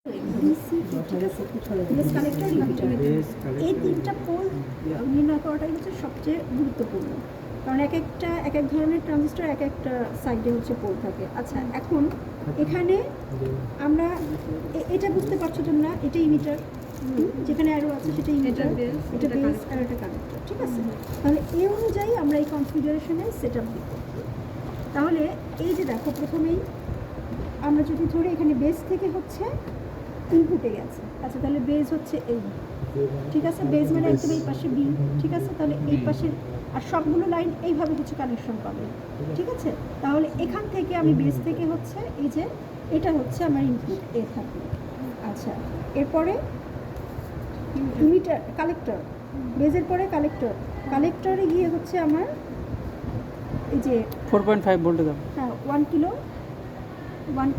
DC ঠিক আছে, base collector inhibitor, এই তিনটা পোল নির্ণয় করাটাই হচ্ছে সবচেয়ে গুরুত্বপূর্ণ, কারণ এক এক ধরনের ট্রানজিস্টর এক একটা সাইডে হচ্ছে পোল থাকে। আচ্ছা, এখন এখানে আমরা এটা বুঝতে পারছো তোমরা, এটা ইমিটার, যেখানে অ্যারো আছে সেটা ইমিটার, এটা বেস আর এটা কালেক্টর, ঠিক আছে। তাহলে এই অনুযায়ী আমরা এই কনফিগারেশনে সেট আপ দিব। তাহলে এই যে দেখো, প্রথমেই আমরা যদি ধরি এখানে বেস থেকে হচ্ছে ইনপুটে গেছে, আচ্ছা তাহলে বেস হচ্ছে এই, ঠিক আছে, বেস মানে একদম এই পাশে বি, ঠিক আছে। তাহলে এই পাশে আর সবগুলো লাইন এইভাবে কিছু কানেকশন পাবে, ঠিক আছে। তাহলে এখান থেকে আমি বেস থেকে হচ্ছে এই যে এটা হচ্ছে আমার ইনপুট এ থাকবে। আচ্ছা, এরপরে ইমিটার, কালেক্টর, বেজের পরে কালেক্টর, কালেক্টরে গিয়ে হচ্ছে আমার এই যে 4.5 ভোল্টে দাও। হ্যাঁ 1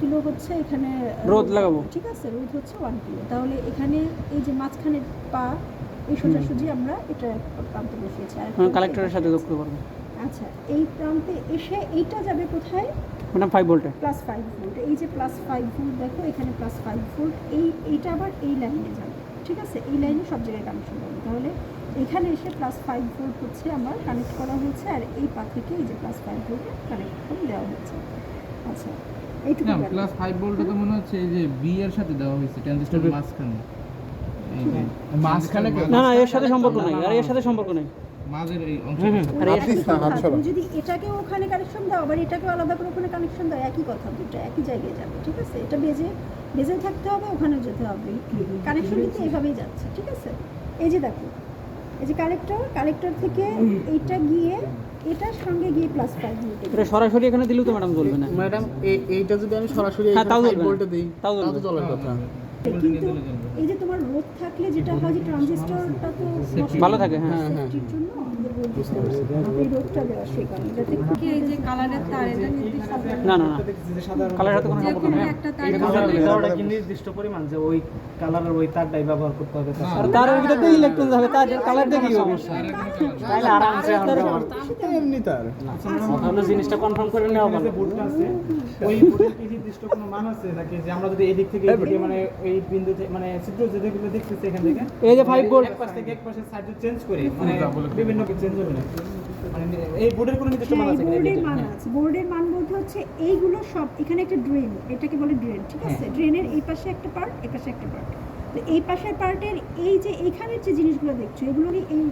কিলো হচ্ছে এখানে রোদ লাগাবো, ঠিক আছে, রোদ হচ্ছে 1 কিলো। তাহলে এখানে এই যে মাঝখানে পা এই সোজাসুজি আমরা এটা প্রান্তে বসিয়েছি, আর কালেক্টরের সাথে যুক্ত করব। আচ্ছা, এই প্রান্তে এসে এইটা যাবে কোথায়? মানে 5 ভোল্টে, +5 ভোল্ট। এই যে +5 ভোল্ট দেখো এখানে +5 ভোল্ট, এইটা আবার এই লাইনে যাবে, ঠিক আছে, এই লাইনে সব জায়গায় কানেকশন হবে। তাহলে এখানে এসে +5 ভোল্ট হচ্ছে আমার কানেক্ট করা হয়েছে, আর এই পা থেকে এই যে +5 ভোল্টে কানেকশন দেওয়া হয়েছে। আচ্ছা, এইটুকু না, +5 ভোল্ট তো মনে হচ্ছে এই যে বি এর সাথে দেওয়া হয়েছে ট্রানজিস্টর মাঝখানে, এই যে মাঝখানে না না এর সাথে সম্পর্ক নাই, আর এর সাথে সম্পর্ক নাই, মাঝের এই অংশ। আর তুমি যদি এটাকে ওখানে কানেকশন দাও, আবার এটাকে আলাদা করে ওখানে কানেকশন দাও, একই কথা, দুটো একই জায়গায় যাবে, ঠিক আছে। এটা বেজে থাকতে হবে, ওখানেও যেতে হবে, কানেকশন কিন্তু এইভাবেই যাচ্ছে, ঠিক আছে। এই যে দেখো, এই যে কালেক্টর থেকে এইটা গিয়ে এটার সঙ্গে গিয়ে +5 ভোল্ট, এটা সরাসরি এখানে দিলেও তো ম্যাডাম চলবে না। ম্যাডাম এইটা যদি আমি সরাসরি হ্যাঁ, তাও 5 চলবে। ভোল্টে দিই তাও তাও তো চলবে। চলার কথা। কিন্তু এই যে তোমার রোদ থাকলে যেটা হয় যে ট্রানজিস্টরটা তো ভালো থাকে, হ্যাঁ সেফটির জন্য আমাদের রোদ দিতে হবে, এই রোদটা দেওয়া সেই কারণে, যাতে কি এই যে কালারের তার এটা নির্দিষ্ট না না না কালারের সাথে কোনো সম্পর্ক নেই। একটা তার তারটা কি নির্দিষ্ট পরিমাণ যে ওই কালারের ওই তারটাই ব্যবহার করতে হবে? আর তার ভিতর দিয়ে ইলেকট্রন যাবে, তার কালার দিয়ে কি হবে? তাহলে আরামসে আমরা ব্যবহার এমনি তার তাহলে জিনিসটা কনফার্ম করে নেওয়া ভালো। বোর্ডটা আছে ওই বোর্ডের কি নির্দিষ্ট কোনো মান আছে নাকি যে আমরা যদি এই দিক থেকে এই দিকে মানে এই বিন্দু থেকে মানে চিত্র যেগুলো দেখতেছি এখান থেকে এই যে 5 ভোল্ট এক পাশ থেকে এক পাশে সাইড চেঞ্জ করি মানে বিভিন্ন কি চেঞ্জ হবে না মানে এই বোর্ডের কোনো নির্দিষ্ট মান আছে বোর্ডের মান আছে, বোর্ডের মান বলতে হচ্ছে এইগুলো সব, এখানে একটা ড্রেন, এটাকে বলে ড্রেন, ঠিক আছে। ড্রেনের এই পাশে একটা পার্ট, এই পাশে একটা পার্ট, তো এই পাশের পার্টের এই যে এইখানের যে জিনিসগুলো দেখছো এগুলোরই এই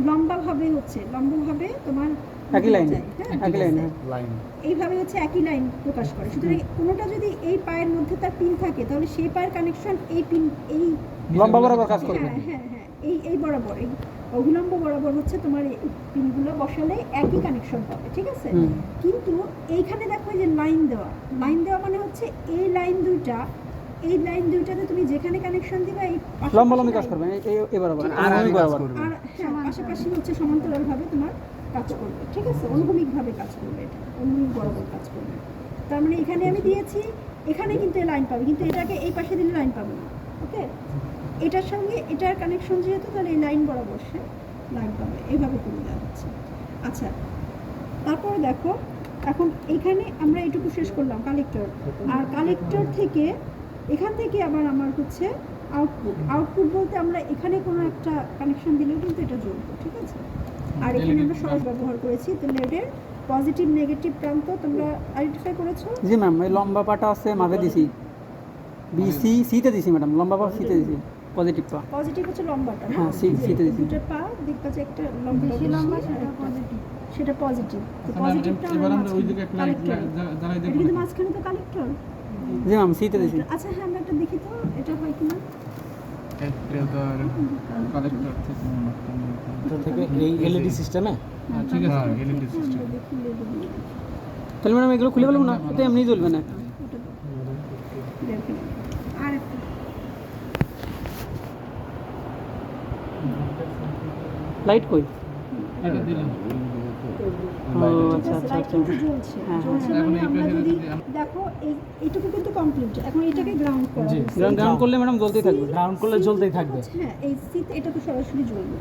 লম্বাভাবে তোমার একই লাইন, হ্যাঁ, একই লাইন, লাইন এইভাবে হচ্ছে একই লাইন প্রকাশ করে। সুতরাং কোনোটা যদি এই পায়ের মধ্যে তার পিন থাকে, তাহলে সেই পায়ের কানেকশন এই পিন, এই লম্বা বরাবর কাজ করবে। হ্যাঁ হ্যাঁ হ্যাঁ, এই বরাবর, এই অবিলম্ব বরাবর হচ্ছে তোমার এই পিনগুলো বসালে একই কানেকশন পাবে, ঠিক আছে। কিন্তু এইখানে দেখো যে লাইন দেওয়া মানে হচ্ছে এই লাইন দুইটাতে তুমি যেখানে কানেকশন দিবা এই লম্বা লম্বি কাজ করবে, এই বরাবর আর আমি বরাবর। আর হ্যাঁ, পাশাপাশি হচ্ছে সমান্তরালভাবে তোমার কাজ করবে, ঠিক আছে, অনুভূমিকভাবে কাজ করবে, এটা অনুভূমিক বরাবর কাজ করবে। তার মানে এখানে আমি দিয়েছি, এখানে কিন্তু লাইন পাবে, কিন্তু এটাকে এই পাশে দিলে লাইন পাবে না, ওকে। এটার সঙ্গে এটার কানেকশন যেহেতু, তাহলে এই লাইন বরাবর সে লাইন পাবে, এইভাবে করে দেওয়া হচ্ছে। আচ্ছা, তারপরে দেখো, এখন এখানে আমরা এটুকু শেষ করলাম কালেক্টর, আর কালেক্টর থেকে এখান থেকে আবার আমার হচ্ছে আউটপুট বলতে আমরা এখানে কোনো একটা কানেকশন দিলেও কিন্তু এটা জ্বলবে, ঠিক আছে। আর এখানে আমরা সহজ ব্যবহার করেছি, তো লেডের পজিটিভ নেগেটিভ প্রান্ত তোমরা আইডেন্টিফাই করেছো? জি ম্যাম, এই লম্বা পাটা আছে মাঝে দিছি, বিসি সিতে দিছি ম্যাডাম, লম্বা পা সিতে দিছি, পজিটিভ পা, পজিটিভ হচ্ছে লম্বাটা, হ্যাঁ, সিতে দিছি। দুটো পা দেখবা যে একটা লম্বা সেটা পজিটিভ, সেটা পজিটিভ। তো পজিটিভটা এবার আমরা ওই দিকে একটা লাইট জ্বালাই দেব। কিন্তু মাঝখানে তো কালেক্টর। জি ম্যাম, সিতে দিছি। আচ্ছা হ্যাঁ, আমরা একটা দেখি তো এটা হয় কিনা। এটা কালেক্টর থেকে এই এলইডি সিস্টেমে ঠিক আছে, এলইডি সিস্টেম। আমরা দেখি লেডে দিয়ে দেখি। তাহলে ম্যাডাম এগুলো খুলে ফেলবো না, এটা এমনি জ্বলবে না। ওটা দাও। দেখি। আর একটা লাইট কই? এটা দিলাম। ও আচ্ছা আচ্ছা লাইট আচ্ছা, কিন্তু জ্বলছে, হ্যাঁ, জ্বলছে এখন মানে এই আমরা পাশে যদি যদি দেখো এইটুকু কিন্তু কমপ্লিট, এখন এটাকে গ্রাউন্ড করা হয়েছে। গ্রাউন্ড করলে ম্যাডাম জ্বলতেই থাকবে। গ্রাউন্ড করলে জ্বলতেই থাকবে। হ্যাঁ, এই সিট এটা তো সরাসরি জ্বলবে।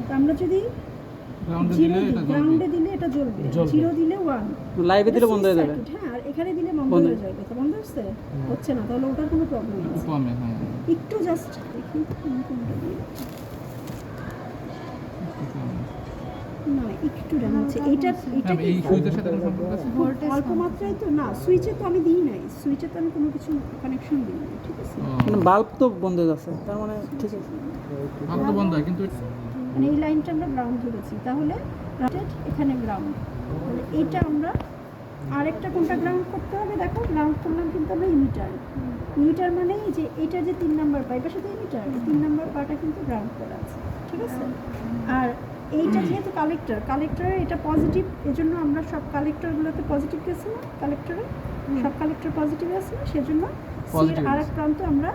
তো আমরা যদি গ্রাউন্ডে জিরো দিলে এটা জ্বলবে গ্রাউন্ডে দিলে এটা জ্বলবে, জিরো দিলে 1, লাইভে দিলে বন্ধ হয়ে যাবে। হ্যাঁ, আর এখানে দিলে বন্ধ বন্ধ। হয়ে যাবে। তো বন্ধ হচ্ছে? হচ্ছে না, তাহলে ওটার কোনো প্রবলেম একটু আছে। কমে, হ্যাঁ একটু জাস্ট দেখি কোনটা দিয়ে। একটু কমে। না, একটু ডান আছে। এটা হ্যাঁ, এই সুইচের সাথে কোনো সম্পর্ক আছে? অল্প মাত্রায় তো না, সুইচে তো আমি দিই নাই, সুইচে তো আমি কোনো কিছু কানেকশন দিই নাই, ঠিক আছে? বাল্ব তো বন্ধ হয়ে যাচ্ছে, তার মানে ঠিক আছে। আপ তো বন্ধ হয় কিন্তু মানে এই লাইনটা আমরা গ্রাউন্ড ধরেছি, তাহলে গ্রাউন্ডেড, এখানে গ্রাউন্ড, তাহলে এইটা আমরা আরেকটা কোনটা গ্রাউন্ড করতে হবে? দেখো, গ্রাউন্ড করলাম কিন্তু আমরা ইমিটার। ইমিটার মানে এই যে এইটা যে 3 নাম্বার পাইপের সাথে ইমিটার, 3 নাম্বার পাটা কিন্তু গ্রাউন্ড করা আছে, ঠিক আছে? আর এইটা যেহেতু কালেক্টর, কালেক্টরে এটা পজিটিভ, এজন্য আমরা সব কালেক্টরগুলোতে পজিটিভ গেছে না, কালেক্টরে সব কালেক্টর পজিটিভ আছে না, সেজন্য সির Positive আর এক প্রান্ত আমরা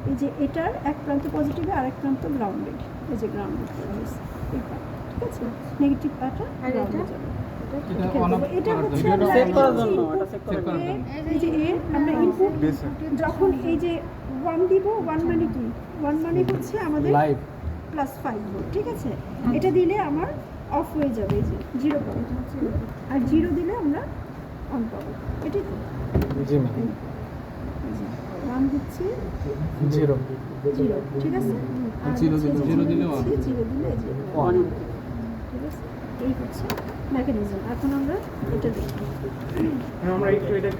এই যে এটার এক প্রান্ত পজিটিভে আর এক প্রান্ত গ্রাউন্ডেড, এই যে গ্রাউন্ডেড করা হয়েছে এই part, ঠিক আছে? নেগেটিভ পার্টটা আর এটা? গ্রাউন্ডে যাবে। এটা অন অফ এটা করার হচ্ছে জন্য। আমরা Set করার input জন্য, এটা set করার জন্য। এই যে এ আমরা ইনপুট যখন এই যে 1 দিব, 1 মানে কি? 1 মানে হচ্ছে আমাদের লাইভ +5 ভোল্ট, ঠিক আছে? এটা দিলে আমার অফ হয়ে যাবে, এই যে 0 পাবো, আর 0 দিলে আমরা অন পাবো, এটাই তো। জি ম্যাম 1 দিচ্ছি, 0 0, ঠিক আছে? আর Zero হচ্ছে দিলে- যে zero দিলে on। 0 দিলে এই যে On। ঠিক আছে? এই হচ্ছে মেকানিজম। এখন আমরা এটা দেখি। আমরা একটু এটাকে